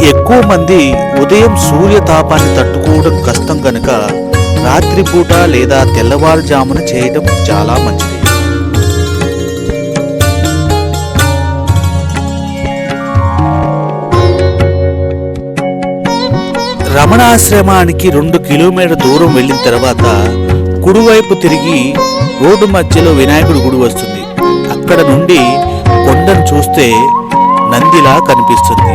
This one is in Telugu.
ఎక్కువ మంది ఉదయం సూర్యతాపాన్ని తట్టుకోవడం కష్టం గనుక రాత్రిపూట లేదా తెల్లవారుజామున చేయడం చాలా మంచిది. రమణాశ్రమానికి 2 కిలోమీటర్ల దూరం వెళ్ళిన తర్వాత కుడివైపు తిరిగి రోడ్డు మధ్యలో వినాయకుడి గుడి వస్తుంది. అక్కడ నుండి కొండను చూస్తే నందిలా కనిపిస్తుంది.